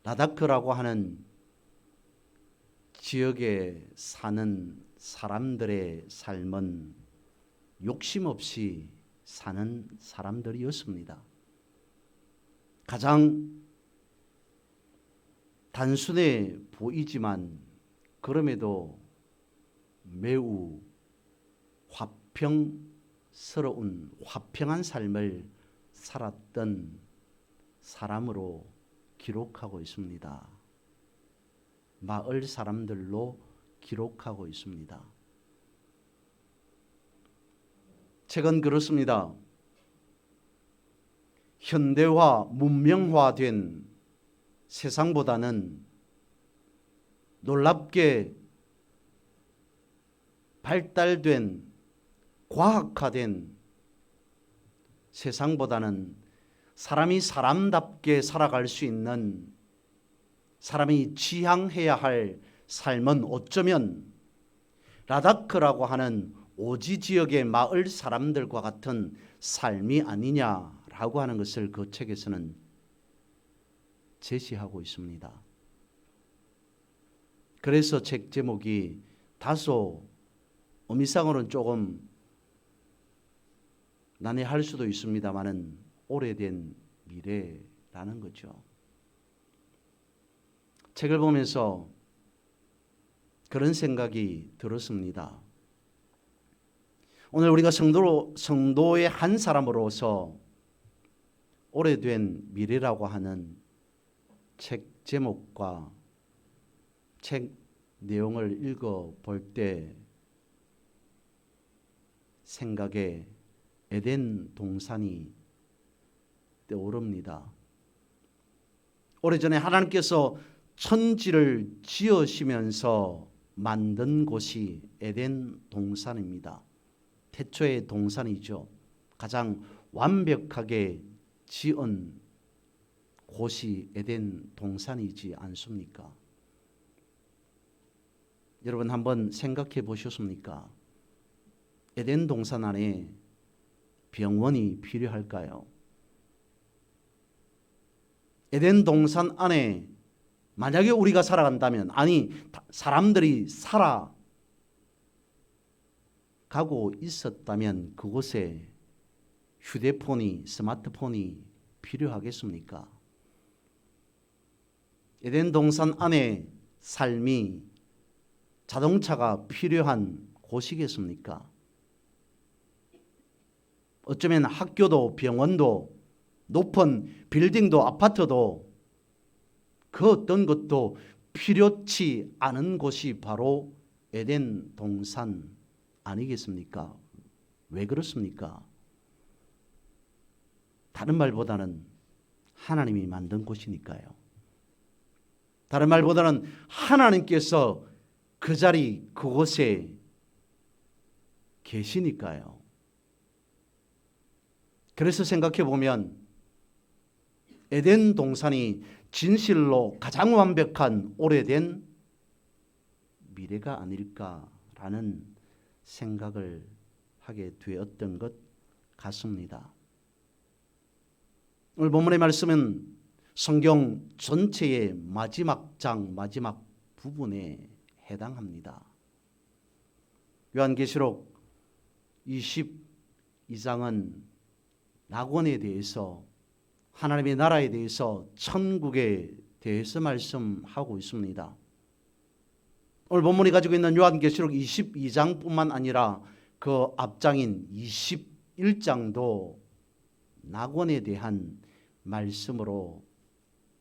라다크라고 하는 지역에 사는 사람들의 삶은 욕심 없이 사는 사람들이었습니다. 가장 단순해 보이지만 그럼에도 매우 화평한 삶을 살았던 사람으로 기록하고 있습니다. 마을 사람들로 기록하고 있습니다. 책은 그렇습니다. 현대화, 문명화된 세상보다는 놀랍게 발달된 과학화된 세상보다는 사람이 사람답게 살아갈 수 있는, 사람이 지향해야 할 삶은 어쩌면 라다크라고 하는 오지 지역의 마을 사람들과 같은 삶이 아니냐라고 하는 것을 그 책에서는 제시하고 있습니다. 그래서 책 제목이 다소 의미상으로는 조금 난해할 수도 있습니다만은 오래된 미래라는 거죠. 책을 보면서 그런 생각이 들었습니다. 오늘 우리가 성도의 한 사람으로서 오래된 미래라고 하는 책 제목과 책 내용을 읽어볼 때 생각에 에덴 동산이 떠오릅니다. 오래전에 하나님께서 천지를 지으시면서 만든 곳이 에덴 동산입니다. 태초의 동산이죠. 가장 완벽하게 지은 곳이 에덴 동산이지 않습니까? 여러분 한번 생각해 보셨습니까? 에덴 동산 안에 병원이 필요할까요? 에덴 동산 안에 만약에 우리가 살아간다면, 아니 사람들이 살아가고 있었다면 그곳에 휴대폰이, 스마트폰이 필요하겠습니까? 에덴 동산 안에 삶이, 자동차가 필요한 곳이겠습니까? 어쩌면 학교도 병원도 높은 빌딩도 아파트도 그 어떤 것도 필요치 않은 곳이 바로 에덴 동산 아니겠습니까? 왜 그렇습니까? 다른 말보다는 하나님이 만든 곳이니까요. 다른 말보다는 하나님께서 그 자리 그곳에 계시니까요. 그래서 생각해 보면 에덴 동산이 진실로 가장 완벽한 오래된 미래가 아닐까라는 생각을 하게 되었던 것 같습니다. 오늘 본문의 말씀은 성경 전체의 마지막 장, 마지막 부분에 해당합니다. 요한계시록 22장은 낙원에 대해서, 하나님의 나라에 대해서, 천국에 대해서 말씀하고 있습니다. 오늘 본문이 가지고 있는 요한계시록 22장뿐만 아니라 그 앞장인 21장도 낙원에 대한 말씀으로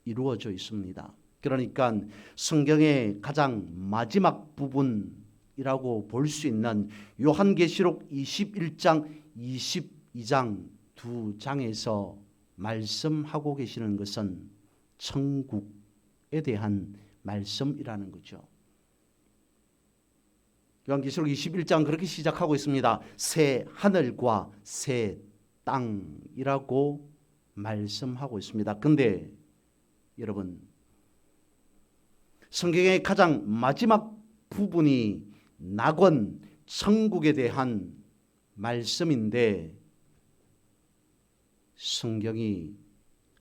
이루어져 있습니다. 그러니까 성경의 가장 마지막 부분이라고 볼 수 있는 요한계시록 21장, 22장 두 장에서 말씀하고 계시는 것은 천국에 대한 말씀이라는 거죠. 요한계시록 21장 그렇게 시작하고 있습니다. 새 하늘과 새 땅이라고 말씀하고 있습니다. 근데 여러분, 성경의 가장 마지막 부분이 낙원, 천국에 대한 말씀인데 성경이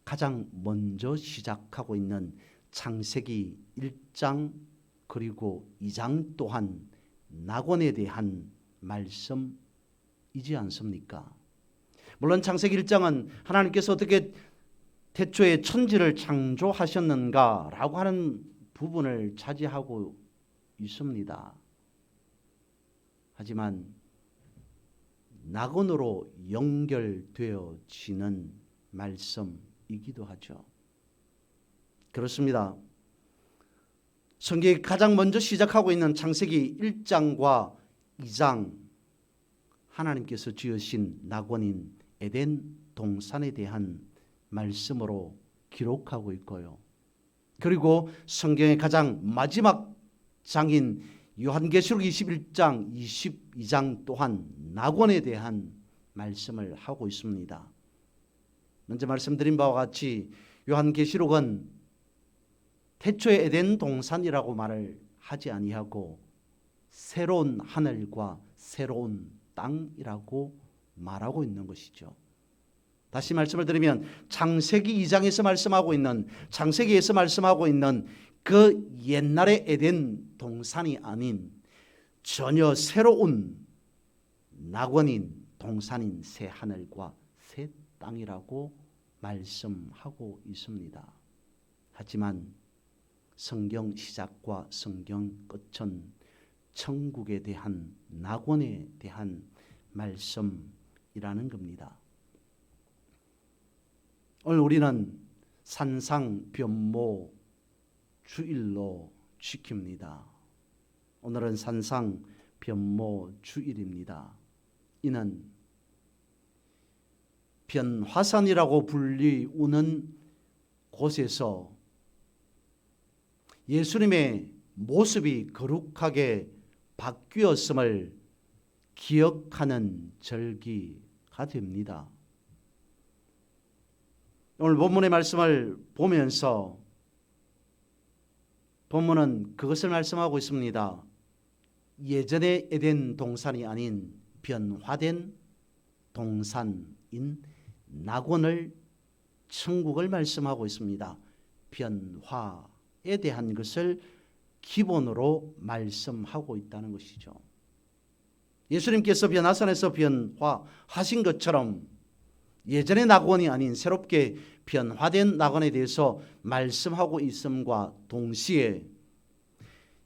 가장 먼저 시작하고 있는 창세기 1장 그리고 2장 또한 낙원에 대한 말씀이지 않습니까? 물론 창세기 1장은 하나님께서 어떻게 태초에 천지를 창조하셨는가라고 하는 부분을 차지하고 있습니다. 하지만 낙원으로 연결되어지는 말씀이기도 하죠. 그렇습니다. 성경이 가장 먼저 시작하고 있는 창세기 1장과 2장, 하나님께서 지으신 낙원인 에덴 동산에 대한 말씀으로 기록하고 있고요. 그리고 성경의 가장 마지막 장인 요한계시록 21장, 22장 또한 낙원에 대한 말씀을 하고 있습니다. 먼저 말씀드린 바와 같이 요한계시록은 태초의 에덴 동산이라고 말을 하지 아니하고 새로운 하늘과 새로운 땅이라고 말하고 있는 것이죠. 다시 말씀을 드리면 창세기 2장에서 말씀하고 있는, 창세기에서 말씀하고 있는 그 옛날의 에덴 동산이 아닌 전혀 새로운 낙원인 동산인 새 하늘과 새 땅이라고 말씀하고 있습니다. 하지만 성경 시작과 성경 끝은 천국에 대한, 낙원에 대한 말씀이라는 겁니다. 오늘 우리는 산상변모 주일로 지킵니다. 오늘은 산상변모 주일입니다. 이는 변화산이라고 불리우는 곳에서 예수님의 모습이 거룩하게 바뀌었음을 기억하는 절기가 됩니다. 오늘 본문의 말씀을 보면서 본문은 그것을 말씀하고 있습니다. 예전의 에덴 동산이 아닌 변화된 동산인 낙원을, 천국을 말씀하고 있습니다. 변화에 대한 것을 기본으로 말씀하고 있다는 것이죠. 예수님께서 변화산에서 변화하신 것처럼 예전의 낙원이 아닌 새롭게 변화된 낙원에 대해서 말씀하고 있음과 동시에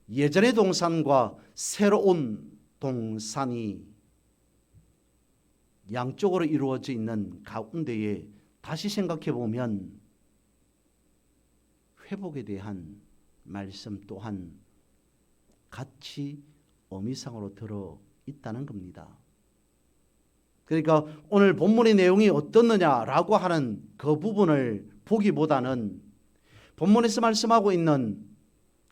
예전의 동산과 새로운 동산이 양쪽으로 이루어져 있는 가운데에 다시 생각해 보면 회복에 대한 말씀 또한 같이 어미상으로 들어 있다는 겁니다. 그러니까 오늘 본문의 내용이 어떻느냐라고 하는 그 부분을 보기보다는 본문에서 말씀하고 있는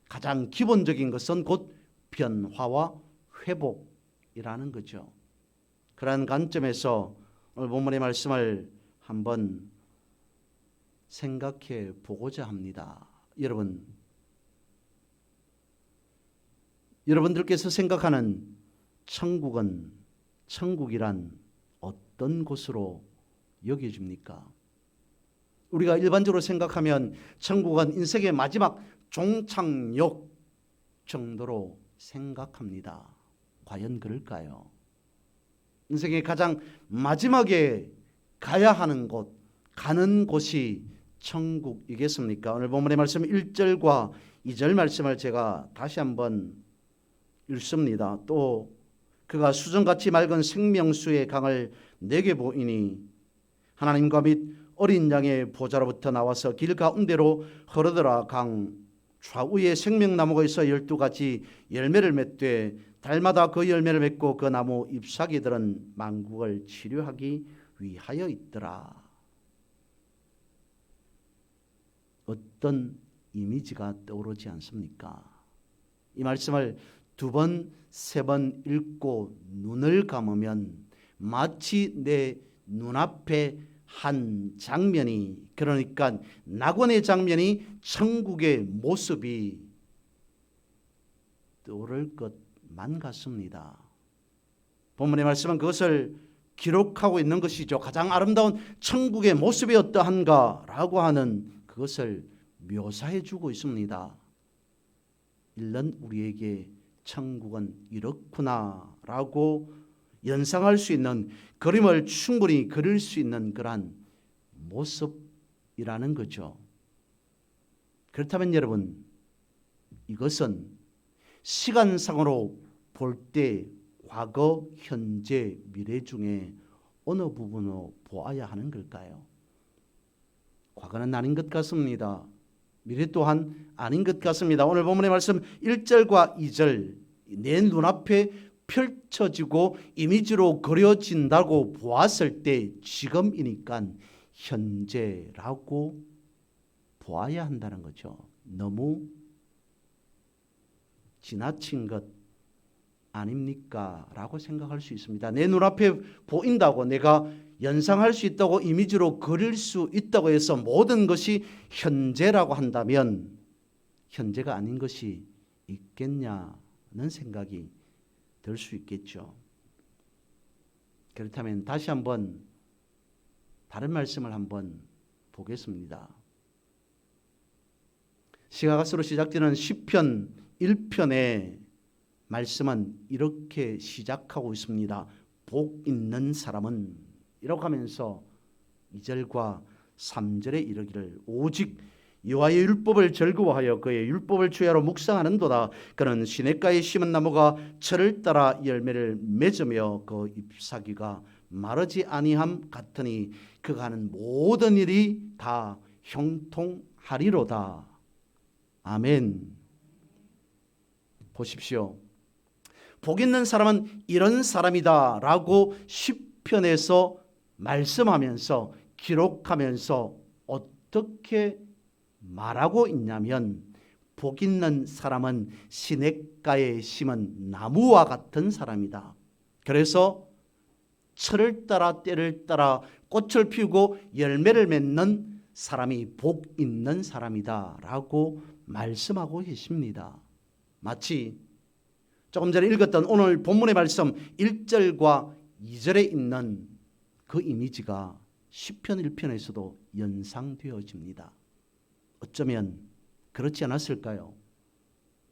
가장 기본적인 것은 곧 변화와 회복이라는 거죠. 그러한 관점에서 오늘 본문의 말씀을 한번 생각해 보고자 합니다. 여러분들께서 생각하는 천국이란 어떤 곳으로 여겨집니까? 우리가 일반적으로 생각하면 천국은 인생의 마지막 종착역 정도로 생각합니다. 과연 그럴까요? 인생의 가장 마지막에 가야 하는 곳, 가는 곳이 천국이겠습니까? 오늘 본문의 말씀 1절과 2절 말씀을 제가 다시 한번 읽습니다. 또 그가 수정같이 맑은 생명수의 강을 내게 보이니 하나님과 및 어린 양의 보좌로부터 나와서 길 가운데로 흐르더라. 강 좌우에 생명나무가 있어 12가지 열매를 맺되 달마다 그 열매를 맺고 그 나무 잎사귀들은 만국을 치료하기 위하여 있더라. 어떤 이미지가 떠오르지 않습니까? 이 말씀을 2번, 3번 읽고 눈을 감으면 마치 내 눈앞에 한 장면이, 그러니까 낙원의 장면이, 천국의 모습이 떠오를 것만 같습니다. 본문의 말씀은 그것을 기록하고 있는 것이죠. 가장 아름다운 천국의 모습이 어떠한가라고 하는 그것을 묘사해 주고 있습니다. 이런 우리에게 천국은 이렇구나라고 연상할 수 있는, 그림을 충분히 그릴 수 있는 그러한 모습이라는 거죠. 그렇다면 여러분, 이것은 시간상으로 볼 때 과거, 현재, 미래 중에 어느 부분으로 보아야 하는 걸까요? 과거는 아닌 것 같습니다. 미래 또한 아닌 것 같습니다. 오늘 본문의 말씀 1절과 2절, 내 눈앞에 펼쳐지고 이미지로 그려진다고 보았을 때 지금이니까 현재라고 보아야 한다는 거죠. 너무 지나친 것 아닙니까? 라고 생각할 수 있습니다. 내 눈앞에 보인다고, 내가 연상할 수 있다고, 이미지로 그릴 수 있다고 해서 모든 것이 현재라고 한다면 현재가 아닌 것이 있겠냐는 생각이 들 수 있겠죠. 그렇다면 다시 한번 다른 말씀을 한번 보겠습니다. 시가가스로 시작되는 시편 1편의 말씀은 이렇게 시작하고 있습니다. 복 있는 사람은, 이라고 하면서 2절과 3절에 이르기를 오직 여호와의 율법을 즐거워하여 그의 율법을 주야로 묵상하는도다. 그는 시냇가에 심은 나무가 철을 따라 열매를 맺으며 그 잎사귀가 마르지 아니함 같으니 그가 하는 모든 일이 다 형통하리로다. 아멘. 보십시오. 복 있는 사람은 이런 사람이다 라고 시편에서 말씀하면서, 기록하면서 어떻게 말하고 있냐면, 복 있는 사람은 시냇가에 심은 나무와 같은 사람이다. 그래서 철을 따라 때를 따라 꽃을 피우고 열매를 맺는 사람이 복 있는 사람이다 라고 말씀하고 계십니다. 마치 조금 전에 읽었던 오늘 본문의 말씀 1절과 2절에 있는 그 이미지가 시편 1편에서도 연상되어집니다. 어쩌면 그렇지 않았을까요?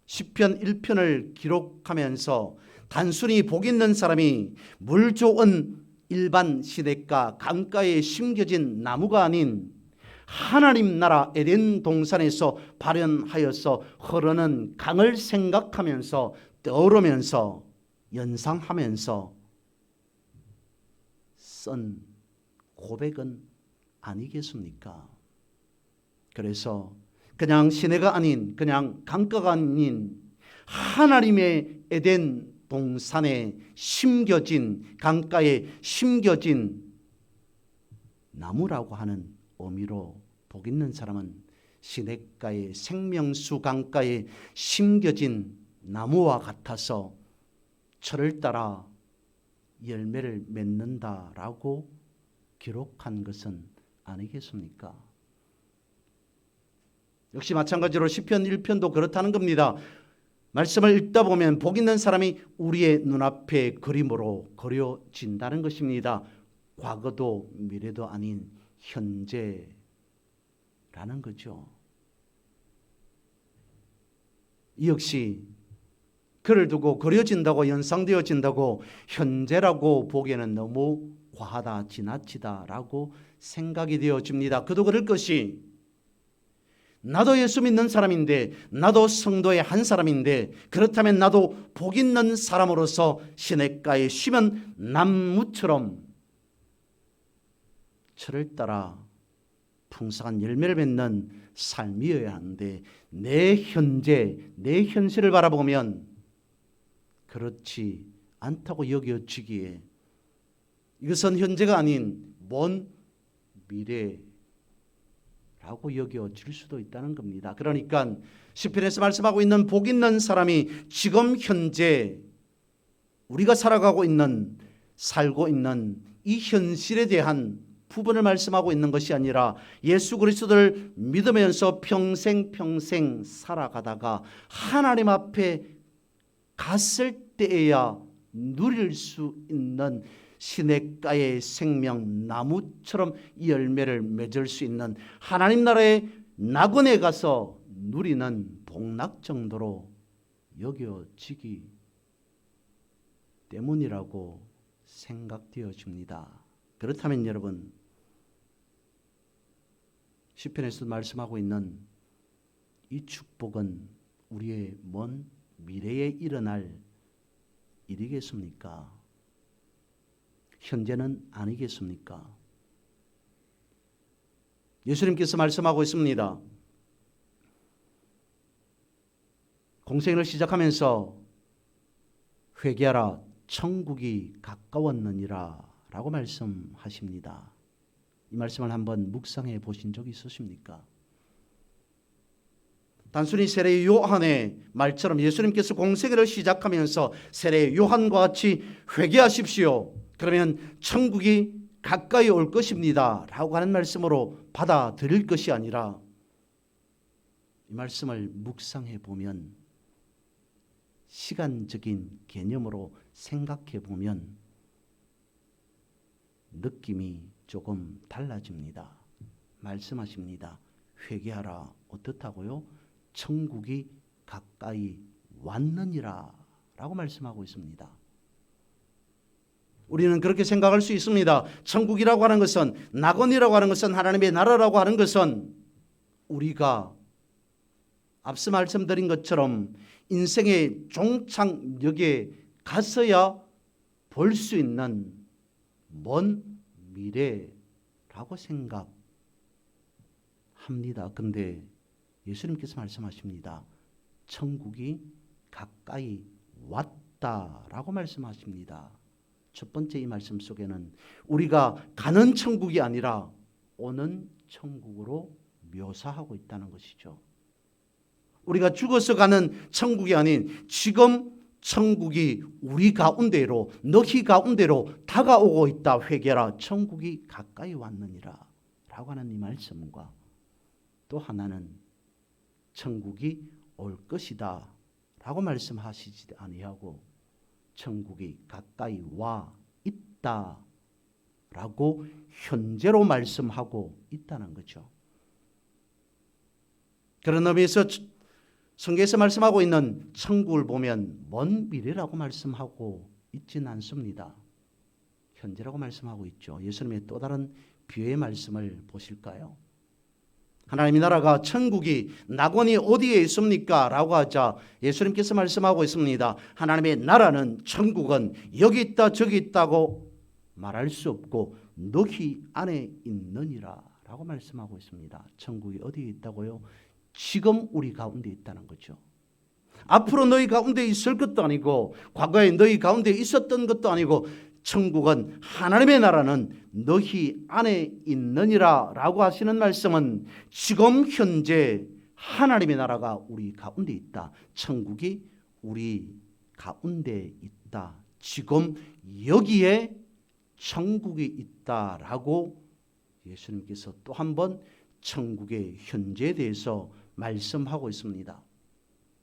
시편 1편을 기록하면서 단순히 복 있는 사람이 물 좋은 일반 시냇가 강가에 심겨진 나무가 아닌 하나님 나라 에덴 동산에서 발현하여서 흐르는 강을 생각하면서 떠오르면서 연상하면서 쓴 고백은 아니겠습니까? 그래서 그냥 시내가 아닌, 그냥 강가가 아닌 하나님의 에덴 동산에 심겨진, 강가에 심겨진 나무라고 하는 의미로 복 있는 사람은 시냇가에, 생명수 강가에 심겨진 나무와 같아서 철을 따라 열매를 맺는다라고 기록한 것은 아니겠습니까? 역시 마찬가지로 시편 1편도 그렇다는 겁니다. 말씀을 읽다 보면 복 있는 사람이 우리의 눈앞에 그림으로 그려진다는 것입니다. 과거도 미래도 아닌 현재라는 거죠. 이 역시 그를 두고 그려진다고, 연상되어진다고 현재라고 보기에는 너무 과하다, 지나치다라고 생각이 되어집니다. 그도 그럴 것이, 나도 예수 믿는 사람인데, 나도 성도의 한 사람인데, 그렇다면 나도 복 있는 사람으로서 시냇가에 심은 나무처럼 철을 따라 풍성한 열매를 맺는 삶이어야 하는데, 내 현재, 내 현실을 바라보면 그렇지 않다고 여겨지기에 이것은 현재가 아닌 먼 미래라고 여겨질 수도 있다는 겁니다. 그러니까 시편에서 말씀하고 있는 복 있는 사람이 지금 현재 우리가 살아가고 있는, 살고 있는 이 현실에 대한 부분을 말씀하고 있는 것이 아니라 예수 그리스도를 믿으면서 평생 살아가다가 하나님 앞에 갔을 때에야 누릴 수 있는 시냇가의 생명 나무처럼 열매를 맺을 수 있는, 하나님 나라의 낙원에 가서 누리는 복락 정도로 여겨지기 때문이라고 생각되어집니다. 그렇다면 여러분, 시편에서 말씀하고 있는 이 축복은 우리의 먼 미래에 일어날 일이겠습니까? 현재는 아니겠습니까? 예수님께서 말씀하고 있습니다. 공생을 시작하면서 회개하라 천국이 가까웠느니라 라고 말씀하십니다. 이 말씀을 한번 묵상해 보신 적이 있으십니까? 단순히 세례 요한의 말처럼 예수님께서 공생애를 시작하면서 세례 요한과 같이 회개하십시오, 그러면 천국이 가까이 올 것입니다 라고 하는 말씀으로 받아들일 것이 아니라, 이 말씀을 묵상해 보면, 시간적인 개념으로 생각해 보면 느낌이 조금 달라집니다. 말씀하십니다. 회개하라. 어떻다고요? 천국이 가까이 왔느니라 라고 말씀하고 있습니다. 우리는 그렇게 생각할 수 있습니다. 천국이라고 하는 것은, 낙원이라고 하는 것은, 하나님의 나라라고 하는 것은 우리가 앞서 말씀드린 것처럼 인생의 종착역에 가서야 볼 수 있는 먼 미래라고 생각합니다. 근데 예수님께서 말씀하십니다. 천국이 가까이 왔다라고 말씀하십니다. 첫 번째 이 말씀 속에는 우리가 가는 천국이 아니라 오는 천국으로 묘사하고 있다는 것이죠. 우리가 죽어서 가는 천국이 아닌 지금 천국이 우리 가운데로, 너희 가운데로 다가오고 있다. 회개하라. 천국이 가까이 왔느니라 라고 하는 이 말씀과, 또 하나는 천국이 올 것이다 라고 말씀하시지 아니하고 천국이 가까이 와 있다 라고 현재로 말씀하고 있다는 거죠. 그런 의미에서 성경에서 말씀하고 있는 천국을 보면 먼 미래라고 말씀하고 있지는 않습니다. 현재라고 말씀하고 있죠. 예수님의 또 다른 비유의 말씀을 보실까요? 하나님의 나라가, 천국이, 낙원이 어디에 있습니까? 라고 하자 예수님께서 말씀하고 있습니다. 하나님의 나라는, 천국은 여기 있다 저기 있다고 말할 수 없고 너희 안에 있느니라 라고 말씀하고 있습니다. 천국이 어디에 있다고요? 지금 우리 가운데 있다는 거죠. 앞으로 너희 가운데 있을 것도 아니고 과거에 너희 가운데 있었던 것도 아니고, 천국은, 하나님의 나라는 너희 안에 있느니라 라고 하시는 말씀은 지금 현재 하나님의 나라가 우리 가운데 있다. 천국이 우리 가운데 있다. 지금 여기에 천국이 있다라고 예수님께서 또 한 번 천국의 현재에 대해서 말씀하고 있습니다.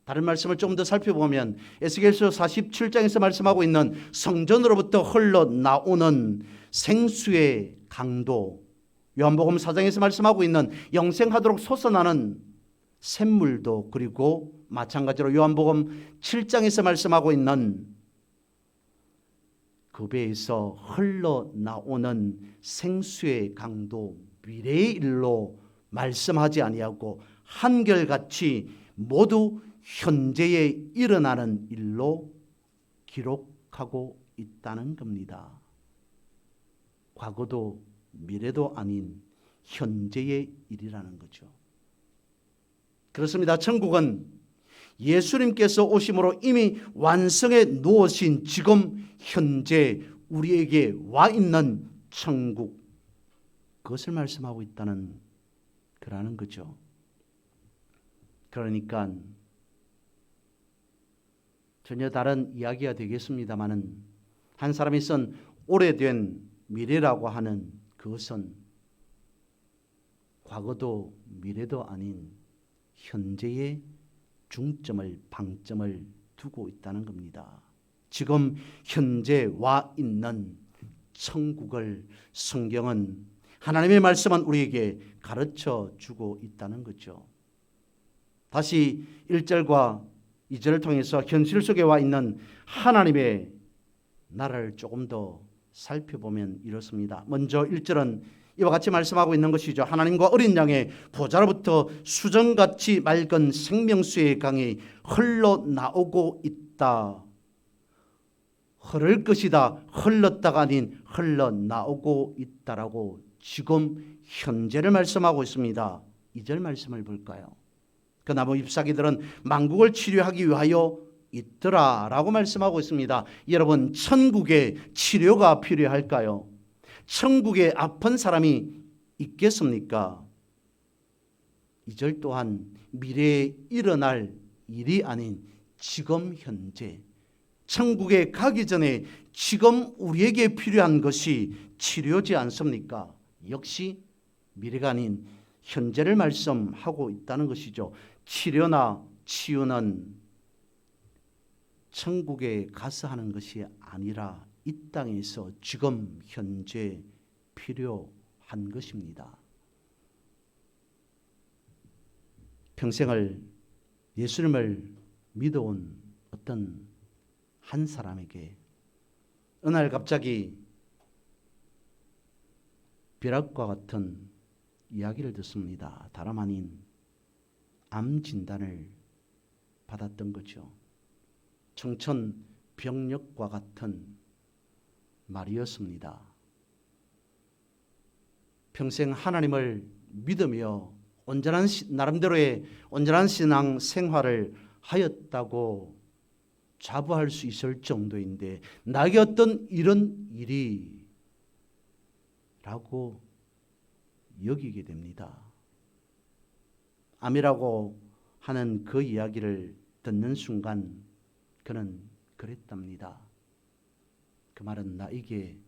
다른 말씀을 좀 더 살펴보면 에스겔서 47장에서 말씀하고 있는 성전으로부터 흘러나오는 생수의 강도, 요한복음 4장에서 말씀하고 있는 영생하도록 솟아나는 샘물도, 그리고 마찬가지로 요한복음 7장에서 말씀하고 있는 그 배에서 흘러나오는 생수의 강도, 미래의 일로 말씀하지 아니하고 한결같이 모두 현재에 일어나는 일로 기록하고 있다는 겁니다. 과거도 미래도 아닌 현재의 일이라는 거죠. 그렇습니다. 천국은 예수님께서 오심으로 이미 완성해 놓으신 지금 현재 우리에게 와 있는 천국, 그것을 말씀하고 있다는 그러는 거죠. 그러니까 전혀 다른 이야기가 되겠습니다마는, 한 사람이 쓴 오래된 미래라고 하는 그것은 과거도 미래도 아닌 현재의 중점을, 방점을 두고 있다는 겁니다. 지금 현재 와 있는 천국을 성경은 하나님의 말씀은 우리에게 가르쳐 주고 있다는 거죠. 다시 1절과 2절을 통해서 현실 속에 와 있는 하나님의 나라를 조금 더 살펴보면 이렇습니다. 먼저 1절은 이와 같이 말씀하고 있는 것이죠. 하나님과 어린 양의 보좌로부터 수정같이 맑은 생명수의 강이 흘러나오고 있다. 흐를 것이다. 흘렀다가 아닌 흘러나오고 있다라고 지금 현재를 말씀하고 있습니다. 2절 말씀을 볼까요? 그 나무 잎사귀들은 만국을 치료하기 위하여 있더라 라고 말씀하고 있습니다. 여러분, 천국에 치료가 필요할까요? 천국에 아픈 사람이 있겠습니까? 2절 또한 미래에 일어날 일이 아닌 지금 현재, 천국에 가기 전에 지금 우리에게 필요한 것이 치료지 않습니까? 역시 미래가 아닌 현재를 말씀하고 있다는 것이죠. 치료나 치유는 천국에 가서 하는 것이 아니라 이 땅에서 지금 현재 필요한 것입니다. 평생을 예수님을 믿어온 어떤 한 사람에게 어느 날 갑자기 벼락과 같은 이야기를 듣습니다. 다름 아닌 암 진단을 받았던 거죠. 청천벽력과 같은 말이었습니다. 평생 하나님을 믿으며 나름대로의 온전한 신앙 생활을 하였다고 자부할 수 있을 정도인데 나에게 어떤 이런 일이 라고 여기게 됩니다. 암이라고 하는 그 이야기를 듣는 순간 그는 그랬답니다. 그 말은 나에게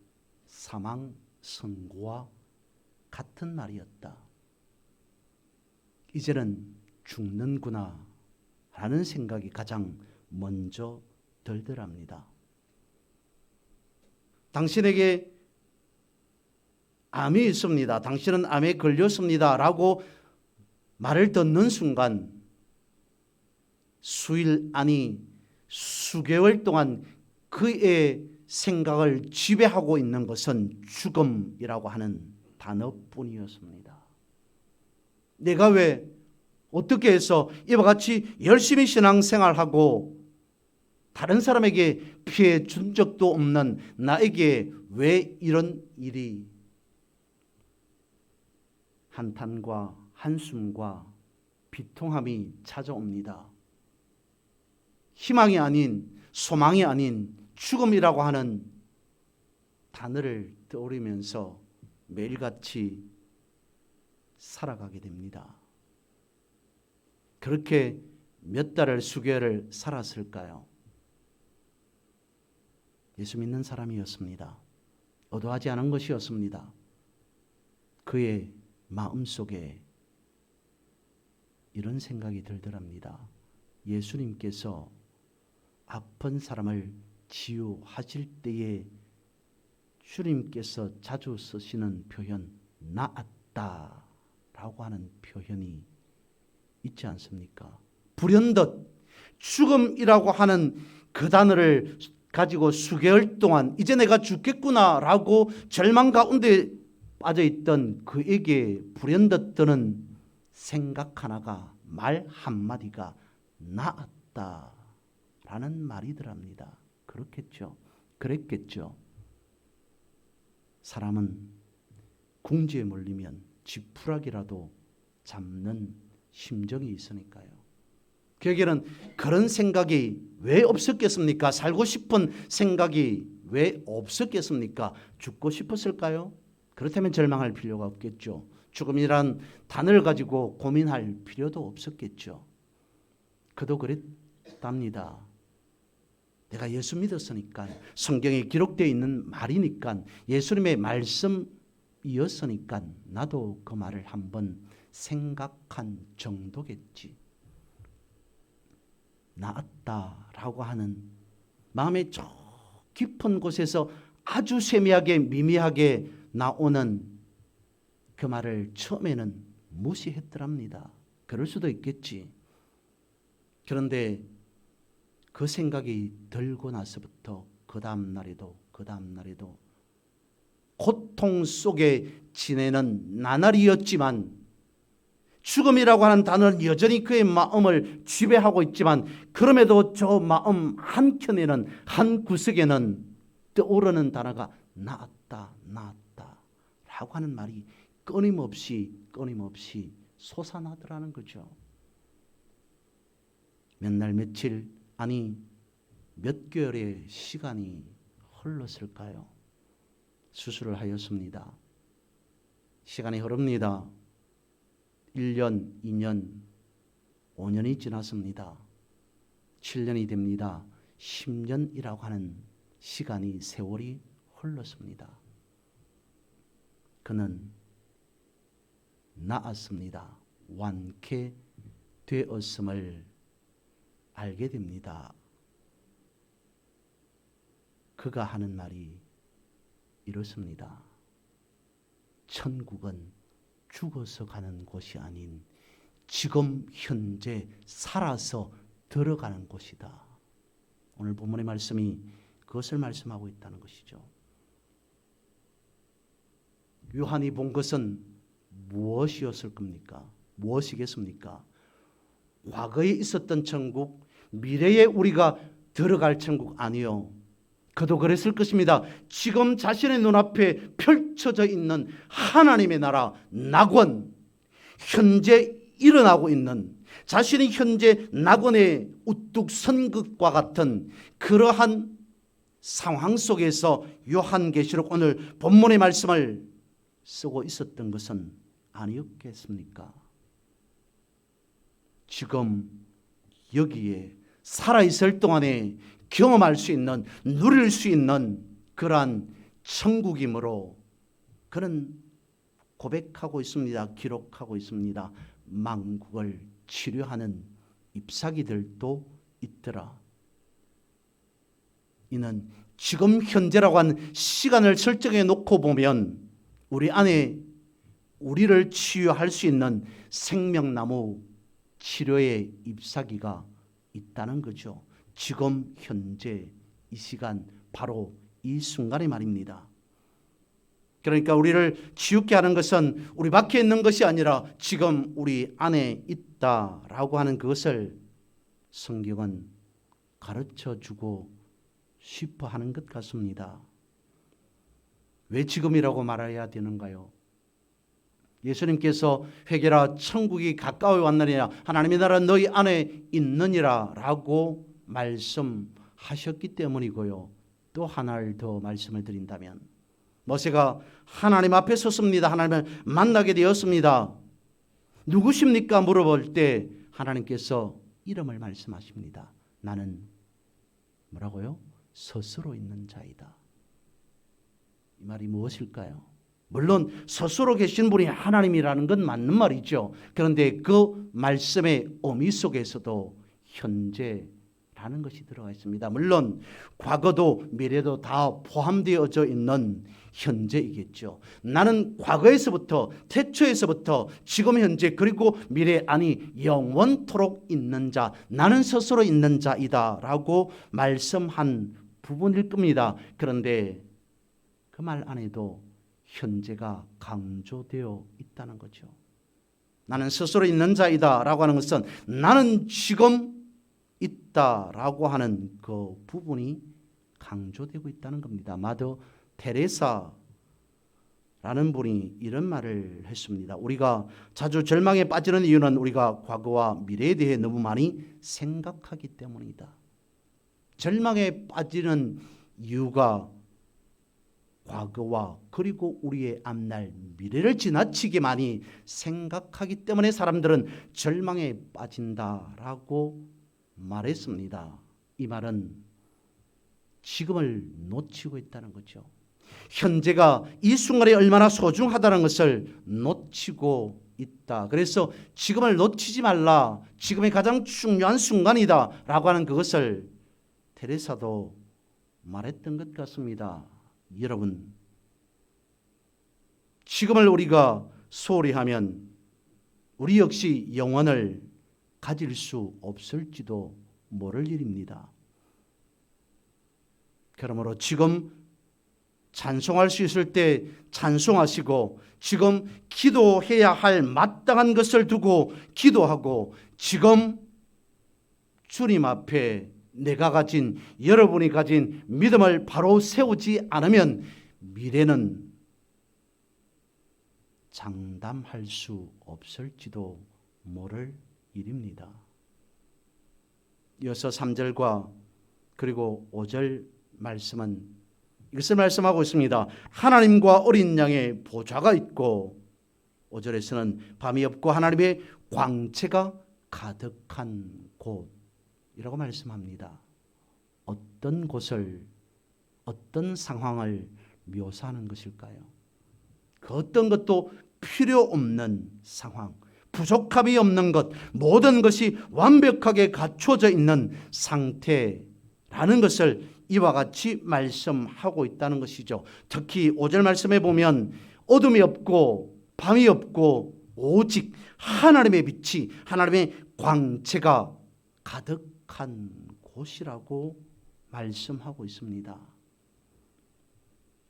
사망 선고와 같은 말이었다. 이제는 죽는구나 라는 생각이 가장 먼저 들더랍니다. 당신에게 암이 있습니다. 당신은 암에 걸렸습니다 라고 말을 듣는 순간 수일 아니 수개월 동안 그의 생각을 지배하고 있는 것은 죽음이라고 하는 단어뿐이었습니다. 내가 왜 어떻게 해서 이와 같이 열심히 신앙생활하고 다른 사람에게 피해 준 적도 없는 나에게 왜 이런 일이 한탄과 한숨과 비통함이 찾아옵니다. 희망이 아닌 소망이 아닌 죽음이라고 하는 단어를 떠올리면서 매일같이 살아가게 됩니다. 그렇게 몇 달을 수개월을 살았을까요? 예수 믿는 사람이었습니다. 의도하지 않은 것이었습니다. 그의 마음속에 이런 생각이 들더랍니다. 예수님께서 아픈 사람을 치유하실 때에 주님께서 자주 쓰시는 표현 나았다 라고 하는 표현이 있지 않습니까? 불현듯 죽음이라고 하는 그 단어를 가지고 수개월 동안 이제 내가 죽겠구나 라고 절망 가운데 빠져있던 그에게 불현듯 드는 생각 하나가, 말 한마디가 나았다 라는 말이더랍니다. 그렇겠죠. 그랬겠죠. 사람은 궁지에 몰리면 지푸라기라도 잡는 심정이 있으니까요. 그에게는 그런 생각이 왜 없었겠습니까? 살고 싶은 생각이 왜 없었겠습니까? 죽고 싶었을까요? 그렇다면 절망할 필요가 없겠죠. 죽음이란 단어를 가지고 고민할 필요도 없었겠죠. 그도 그랬답니다. 내가 예수 믿었으니까, 성경에 기록되어 있는 말이니까, 예수님의 말씀이었으니까 나도 그 말을 한번 생각한 정도겠지. 나았다라고 하는 마음의 저 깊은 곳에서 아주 세미하게 미미하게 나오는 그 말을 처음에는 무시했더랍니다. 그럴 수도 있겠지. 그런데 그 생각이 들고 나서부터 그 다음 날에도 고통 속에 지내는 나날이었지만 죽음이라고 하는 단어는 여전히 그의 마음을 지배하고 있지만 그럼에도 저 마음 한켠에는 한 구석에는 떠오르는 단어가 나았다 라고 하는 말이 끊임없이 솟아나더라는 거죠. 몇 날 며칠 아니 몇 개월의 시간이 흘렀을까요? 수술을 하였습니다. 시간이 흐릅니다. 1년, 2년, 5년이 지났습니다. 7년이 됩니다. 10년이라고 하는 시간이 세월이 흘렀습니다. 그는 나았습니다. 완쾌되었음을 알게 됩니다. 그가 하는 말이 이렇습니다. 천국은 죽어서 가는 곳이 아닌 지금 현재 살아서 들어가는 곳이다. 오늘 본문의 말씀이 그것을 말씀하고 있다는 것이죠. 요한이 본 것은 무엇이었을 겁니까? 무엇이겠습니까? 과거에 있었던 천국, 미래에 우리가 들어갈 천국 아니요. 그도 그랬을 것입니다. 지금 자신의 눈앞에 펼쳐져 있는 하나님의 나라, 낙원, 현재 일어나고 있는 자신이 현재 낙원에 우뚝 선 것과 같은 그러한 상황 속에서 요한계시록 오늘 본문의 말씀을 쓰고 있었던 것은 아니었겠습니까? 지금 여기에 살아있을 동안에 경험할 수 있는, 누릴 수 있는 그러한 천국이므로 그는 고백하고 있습니다. 기록하고 있습니다. 만국을 치료하는 ip사기들도 있더라. 이는 지금 현재라고 한 시간을 설정해 놓고 보면 우리 안에 우리를 치유할 수 있는 생명나무 치료의 ip사기가 있다는 거죠. 지금 현재 이 시간 바로 이 순간의 말입니다. 그러니까 우리를 치유케 하는 것은 우리 밖에 있는 것이 아니라 지금 우리 안에 있다라고 하는 그것을 성경은 가르쳐주고 싶어 하는 것 같습니다. 왜 지금이라고 말해야 되는가요? 예수님께서 회개라 천국이 가까이 왔느니라 하나님의 나라 너희 안에 있느니라 라고 말씀하셨기 때문이고요. 또 하나를 더 말씀을 드린다면 모세가 하나님 앞에 섰습니다. 하나님을 만나게 되었습니다. 누구십니까? 물어볼 때 하나님께서 이름을 말씀하십니다. 나는 뭐라고요? 스스로 있는 자이다. 이 말이 무엇일까요? 물론 스스로 계신 분이 하나님이라는 건 맞는 말이죠. 그런데 그 말씀의 의미 속에서도 현재라는 것이 들어가 있습니다. 물론 과거도 미래도 다 포함되어져 있는 현재이겠죠. 나는 과거에서부터 태초에서부터 지금 현재 그리고 미래 아니 영원토록 있는 자 나는 스스로 있는 자이다 라고 말씀한 부분일 겁니다. 그런데 그 말 안에도 현재가 강조되어 있다는 거죠. 나는 스스로 있는 자이다 라고 하는 것은 나는 지금 있다라고 하는 그 부분이 강조되고 있다는 겁니다. 마더 테레사라는 분이 이런 말을 했습니다. 우리가 자주 절망에 빠지는 이유는 우리가 과거와 미래에 대해 너무 많이 생각하기 때문이다. 절망에 빠지는 이유가 과거와 그리고 우리의 앞날 미래를 지나치게 많이 생각하기 때문에 사람들은 절망에 빠진다라고 말했습니다. 이 말은 지금을 놓치고 있다는 거죠. 현재가 이 순간이 얼마나 소중하다는 것을 놓치고 있다. 그래서 지금을 놓치지 말라. 지금이 가장 중요한 순간이다 라고 하는 그것을 테레사도 말했던 것 같습니다. 여러분, 지금을 우리가 소홀히 하면 우리 역시 영원을 가질 수 없을지도 모를 일입니다. 그러므로 지금 찬송할 수 있을 때 찬송하시고, 지금 기도해야 할 마땅한 것을 두고 기도하고, 지금 주님 앞에 내가 가진, 여러분이 가진 믿음을 바로 세우지 않으면 미래는 장담할 수 없을지도 모를 일입니다. 이어서 3절과 그리고 5절 말씀은 이것을 말씀하고 있습니다. 하나님과 어린 양의 보좌가 있고, 5절에서는 밤이 없고 하나님의 광채가 가득한 곳이라고 말씀합니다. 어떤 곳을, 어떤 상황을 묘사하는 것일까요? 그 어떤 것도 필요 없는 상황, 부족함이 없는 것, 모든 것이 완벽하게 갖춰져 있는 상태라는 것을 이와 같이 말씀하고 있다는 것이죠. 특히 5절 말씀에 보면 어둠이 없고 밤이 없고 오직 하나님의 빛이, 하나님의 광채가 가득한 곳이라고 말씀하고 있습니다.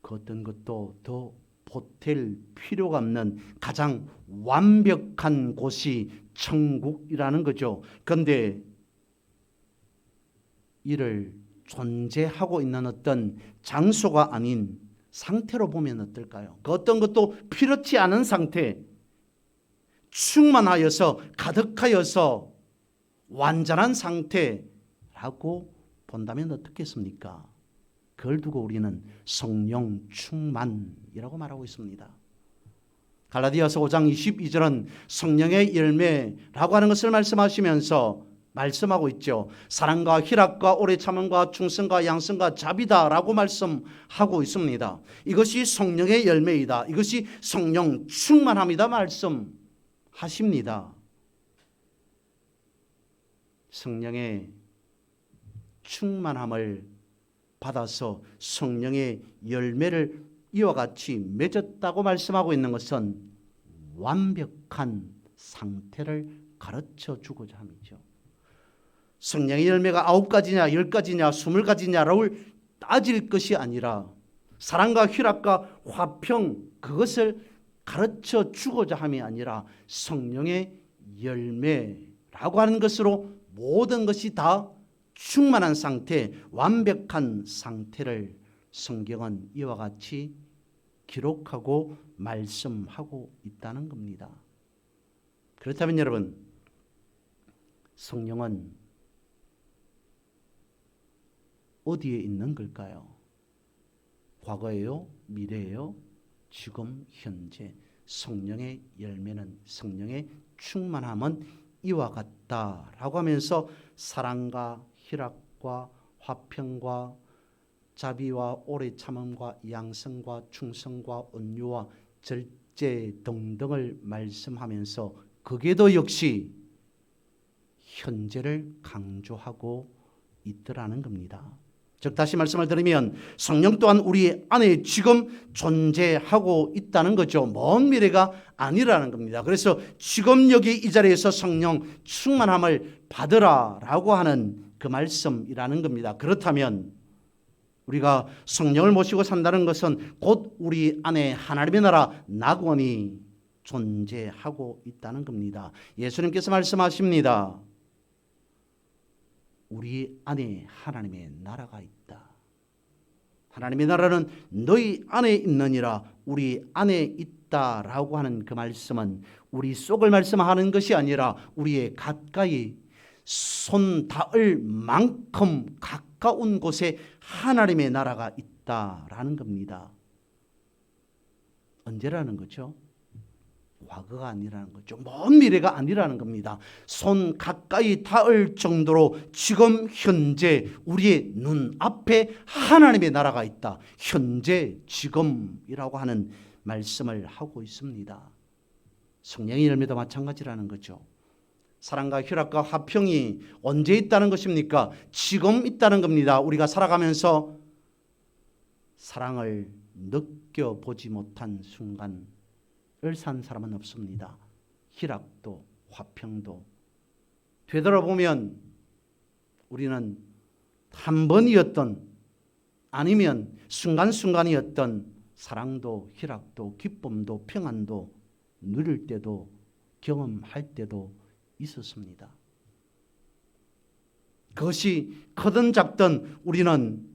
그 어떤 것도 더 보탤 필요가 없는 가장 완벽한 곳이 천국이라는 거죠. 그런데 이를 존재하고 있는 어떤 장소가 아닌 상태로 보면 어떨까요? 그 어떤 것도 필요치 않은 상태, 충만하여서 가득하여서 완전한 상태라고 본다면 어떻겠습니까? 그걸 두고 우리는 성령 충만이라고 말하고 있습니다. 갈라디아서 5장 22절은 성령의 열매라고 하는 것을 말씀하시면서 말씀하고 있죠. 사랑과 희락과 오래 참음과 충성과 양성과 자비다라고 말씀하고 있습니다. 이것이 성령의 열매이다. 이것이 성령 충만함이다 말씀하십니다. 성령의 충만함을 받아서 성령의 열매를 이와 같이 맺었다고 말씀하고 있는 것은 완벽한 상태를 가르쳐 주고자 함이죠. 성령의 열매가 9가지냐 10가지냐 20가지냐를 따질 것이 아니라 사랑과 희락과 화평, 그것을 가르쳐 주고자 함이 아니라 성령의 열매라고 하는 것으로 모든 것이 다 충만한 상태, 완벽한 상태를 성경은 이와 같이 기록하고 말씀하고 있다는 겁니다. 그렇다면 여러분, 성령은 어디에 있는 걸까요? 과거예요? 미래예요? 지금 현재. 성령의 열매는, 성령의 충만함은 이와 같다라고 하면서 사랑과 희락과 화평과 자비와 오래 참음과 양성과 충성과 온유와 절제 등등을 말씀하면서 거기에도 역시 현재를 강조하고 있더라는 겁니다. 즉 다시 말씀을 드리면 성령 또한 우리 안에 지금 존재하고 있다는 거죠. 먼 미래가 아니라는 겁니다. 그래서 지금 여기 이 자리에서 성령 충만함을 받으라라고 하는 그 말씀이라는 겁니다. 그렇다면 우리가 성령을 모시고 산다는 것은 곧 우리 안에 하나님의 나라 낙원이 존재하고 있다는 겁니다. 예수님께서 말씀하십니다. 우리 안에 하나님의 나라가 있다. 하나님의 나라는 너희 안에 있느니라, 우리 안에 있다라고 하는 그 말씀은 우리 속을 말씀하는 것이 아니라 우리의 가까이 손 닿을 만큼 가까운 곳에 하나님의 나라가 있다라는 겁니다. 언제라는 거죠? 과거가 아니라는 거죠. 먼 미래가 아니라는 겁니다. 손 가까이 닿을 정도로 지금 현재 우리의 눈앞에 하나님의 나라가 있다. 현재 지금이라고 하는 말씀을 하고 있습니다. 성령의 열매도 마찬가지라는 거죠. 사랑과 희락과 화평이 언제 있다는 것입니까? 지금 있다는 겁니다. 우리가 살아가면서 사랑을 느껴보지 못한 순간 산 사람은 없습니다. 희락도 화평도 되돌아보면 우리는 한 번이었던 아니면 순간순간이었던 사랑도 희락도 기쁨도 평안도 누릴 때도 경험할 때도 있었습니다. 그것이 크든 작든 우리는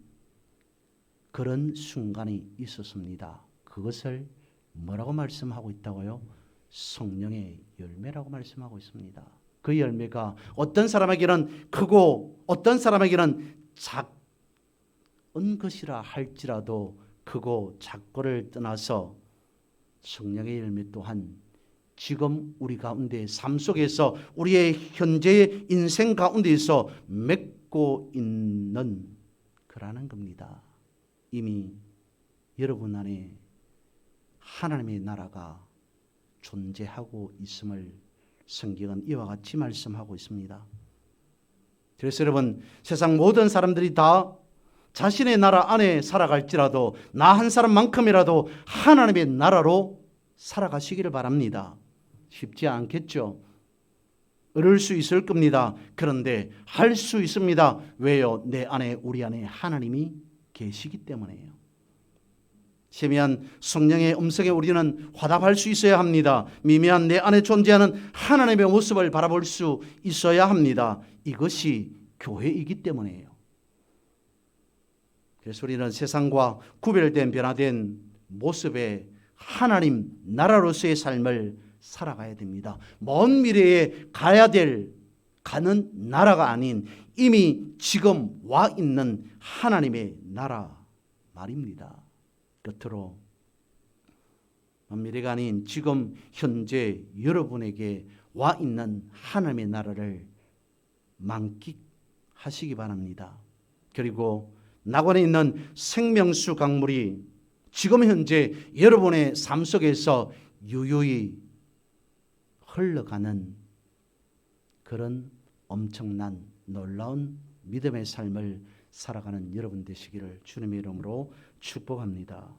그런 순간이 있었습니다. 그것을 뭐라고 말씀하고 있다고요? 성령의 열매라고 말씀하고 있습니다. 그 열매가 어떤 사람에게는 크고 어떤 사람에게는 작은 것이라 할지라도 크고 작고를 떠나서 성령의 열매 또한 지금 우리 가운데 삶 속에서 우리의 현재의 인생 가운데에서 맺고 있는 거라는 겁니다. 이미 여러분 안에 하나님의 나라가 존재하고 있음을 성경은 이와 같이 말씀하고 있습니다. 그래서 여러분, 세상 모든 사람들이 다 자신의 나라 안에 살아갈지라도 나 한 사람만큼이라도 하나님의 나라로 살아가시기를 바랍니다. 쉽지 않겠죠? 어려울 수 있을 겁니다. 그런데 할 수 있습니다. 왜요? 내 안에 우리 안에 하나님이 계시기 때문에요. 세미한 성령의 음성에 우리는 화답할 수 있어야 합니다. 미미한 내 안에 존재하는 하나님의 모습을 바라볼 수 있어야 합니다. 이것이 교회이기 때문이에요. 그래서 우리는 세상과 구별된 변화된 모습의 하나님 나라로서의 삶을 살아가야 됩니다. 먼 미래에 가는 나라가 아닌 이미 지금 와 있는 하나님의 나라 말입니다. 끝으로 미래가 아닌 지금 현재 여러분에게 와 있는 하나님의 나라를 만끽하시기 바랍니다. 그리고 낙원에 있는 생명수 강물이 지금 현재 여러분의 삶 속에서 유유히 흘러가는 그런 엄청난 놀라운 믿음의 삶을 살아가는 여러분 되시기를 주님의 이름으로 축복합니다.